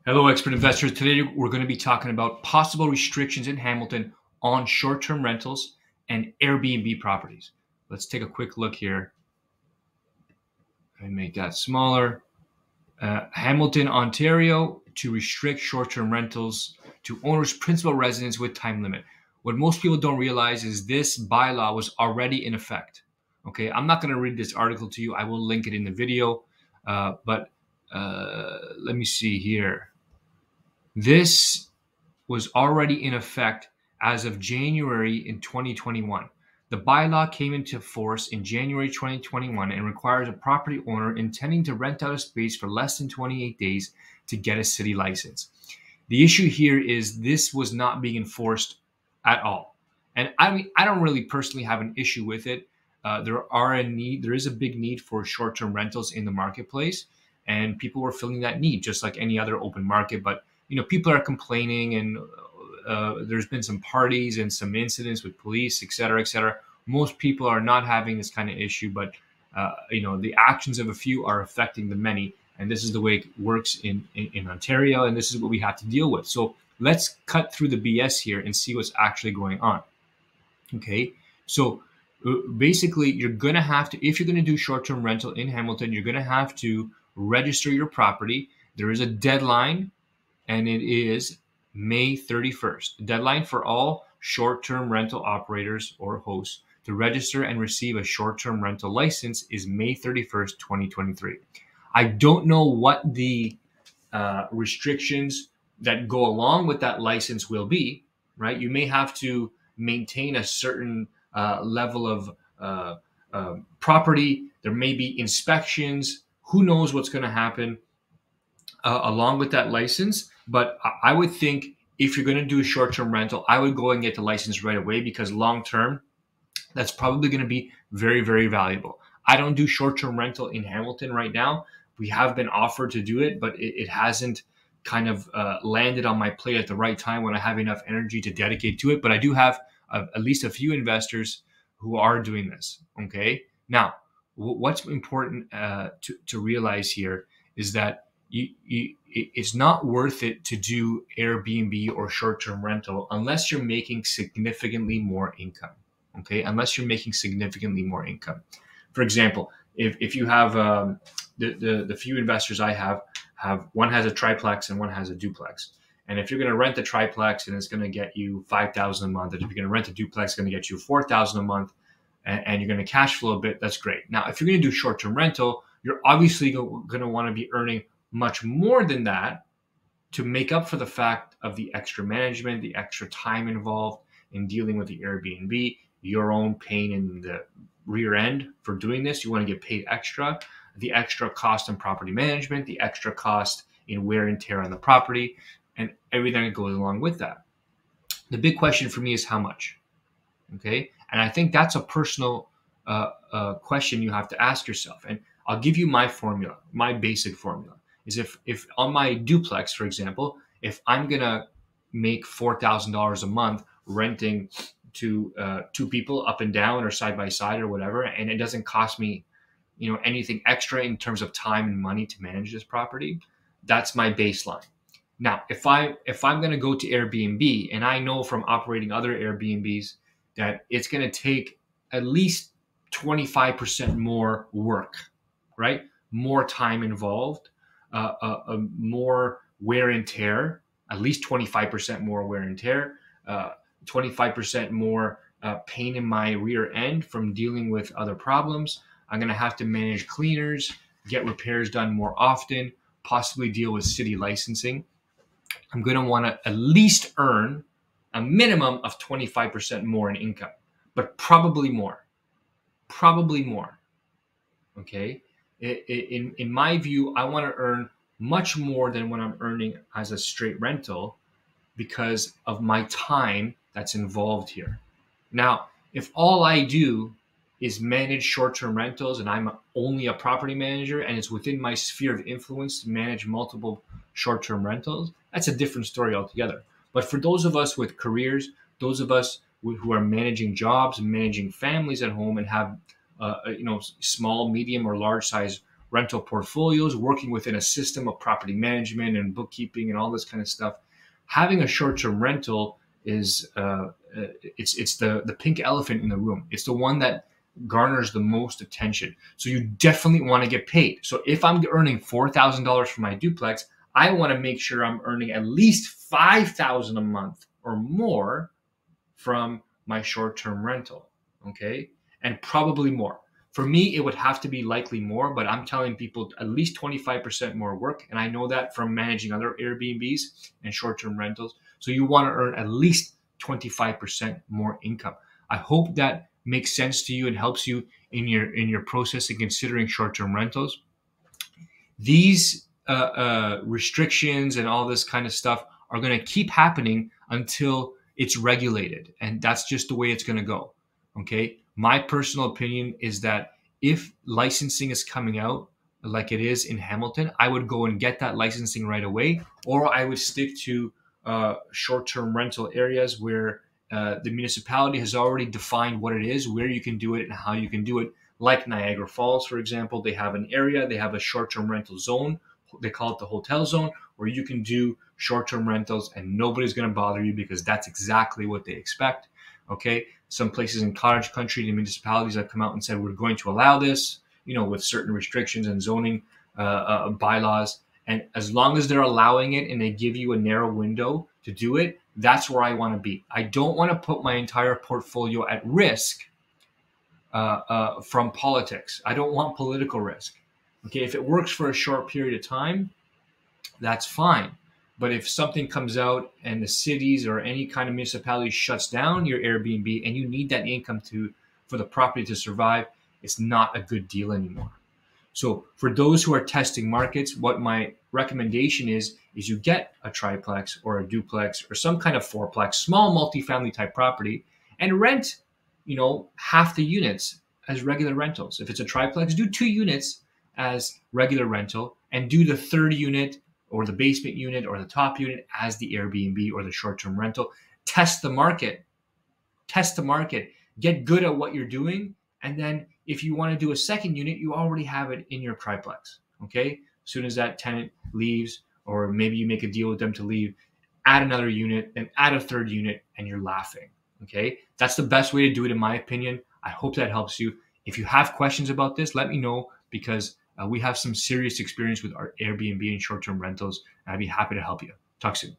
Hello, expert investors. Today we're going to be talking about possible restrictions in Hamilton on short-term rentals and Airbnb properties. Let's take a quick look here. Let me make that smaller. Hamilton, Ontario, to restrict short-term rentals to owners' principal residence with time limit. What most people don't realize is this bylaw was already in effect. Okay, I'm not going to read this article to you. I will link it in the video. But let me see here. This was already in effect as of January in 2021. The bylaw came into force in January 2021 and requires a property owner intending to rent out a space for less than 28 days to get a city license. The issue here is this was not being enforced at all. And I don't really personally have an issue with it. There is a big need for short-term rentals in the marketplace, and people were filling that need just like any other open market. But people are complaining, and there's been some parties and some incidents with police, et cetera, et cetera. Most people are not having this kind of issue, but the actions of a few are affecting the many, and this is the way it works in Ontario, and this is what we have to deal with. So let's cut through the BS here and see what's actually going on. Okay, so basically, you're going to have to, if you're going to do short-term rental in Hamilton, you're going to have to register your property. There is a deadline, and it is May 31st. The deadline for all short-term rental operators or hosts to register and receive a short-term rental license is May 31st, 2023. I don't know what the restrictions that go along with that license will be, right? You may have to maintain a certain level of property. There may be inspections. Who knows what's going to happen along with that license? But I would think if you're going to do a short-term rental, I would go and get the license right away, because long-term, that's probably going to be very, very valuable. I don't do short-term rental in Hamilton right now. We have been offered to do it, but it hasn't kind of landed on my plate at the right time when I have enough energy to dedicate to it. But I do have at least a few investors who are doing this. Okay. Now, what's important to realize here is that it's not worth it to do Airbnb or short-term rental unless you're making significantly more income. Okay, unless you're making significantly more income. For example, if you have the few investors I have one has a triplex and one has a duplex. And if you're going to rent the triplex and it's going to get you $5,000 a month, and if you're going to rent a duplex, it's going to get you $4,000 a month, and you're going to cash flow a bit, that's great. Now, if you're going to do short-term rental, you're obviously going to want to be earning much more than that to make up for the fact of the extra management, the extra time involved in dealing with the Airbnb, your own pain in the rear end for doing this. You want to get paid extra, the extra cost in property management, the extra cost in wear and tear on the property, and everything that goes along with that. The big question for me is how much, okay? And I think that's a personal question you have to ask yourself. And I'll give you my formula, my basic formula. Is if on my duplex, for example, if I'm going to make $4,000 a month renting to two people up and down or side by side or whatever, and it doesn't cost me, anything extra in terms of time and money to manage this property, that's my baseline. Now, if I'm going to go to Airbnb, and I know from operating other Airbnbs that it's going to take at least 25% more work, right? More time involved. More wear and tear, at least 25% more wear and tear, 25% more pain in my rear end from dealing with other problems. I'm going to have to manage cleaners, get repairs done more often, possibly deal with city licensing. I'm going to want to at least earn a minimum of 25% more in income, but probably more. Okay. In my view, I want to earn much more than what I'm earning as a straight rental because of my time that's involved here. Now, if all I do is manage short-term rentals and I'm only a property manager and it's within my sphere of influence to manage multiple short-term rentals, that's a different story altogether. But for those of us with careers, those of us who are managing jobs and managing families at home and have small, medium, or large size rental portfolios, working within a system of property management and bookkeeping and all this kind of stuff, having a short-term rental is it's the pink elephant in the room. It's the one that garners the most attention. So you definitely want to get paid. So if I'm earning $4,000 for my duplex, I want to make sure I'm earning at least $5,000 a month or more from my short-term rental, okay? And probably more. For me, it would have to be likely more, but I'm telling people at least 25% more work. And I know that from managing other Airbnbs and short-term rentals. So you want to earn at least 25% more income. I hope that makes sense to you and helps you in your process in considering short-term rentals. These restrictions and all this kind of stuff are going to keep happening until it's regulated, and that's just the way it's going to go. Okay, my personal opinion is that if licensing is coming out like it is in Hamilton, I would go and get that licensing right away, or I would stick to short-term rental areas where the municipality has already defined what it is, where you can do it, and how you can do it. Like Niagara Falls, for example, they have an area, they have a short-term rental zone. They call it the hotel zone, where you can do short-term rentals and nobody's going to bother you because that's exactly what they expect. Okay. Some places in cottage country, the municipalities have come out and said, we're going to allow this, with certain restrictions and zoning bylaws. And as long as they're allowing it and they give you a narrow window to do it, that's where I want to be. I don't want to put my entire portfolio at risk from politics. I don't want political risk. Okay, if it works for a short period of time, that's fine. But if something comes out and the cities or any kind of municipality shuts down your Airbnb and you need that income for the property to survive, it's not a good deal anymore. So for those who are testing markets, what my recommendation is you get a triplex or a duplex or some kind of fourplex, small multifamily type property, and rent, half the units as regular rentals. If it's a triplex, do 2 units as regular rental and do the third unit or the basement unit or the top unit as the Airbnb or the short-term rental. Test the market. Get good at what you're doing. And then if you want to do a second unit, you already have it in your triplex. Okay. As soon as that tenant leaves, or maybe you make a deal with them to leave, add another unit, then add a third unit, and you're laughing. Okay. That's the best way to do it, in my opinion. I hope that helps you. If you have questions about this, let me know, because we have some serious experience with our Airbnb and short-term rentals, and I'd be happy to help you. Talk soon.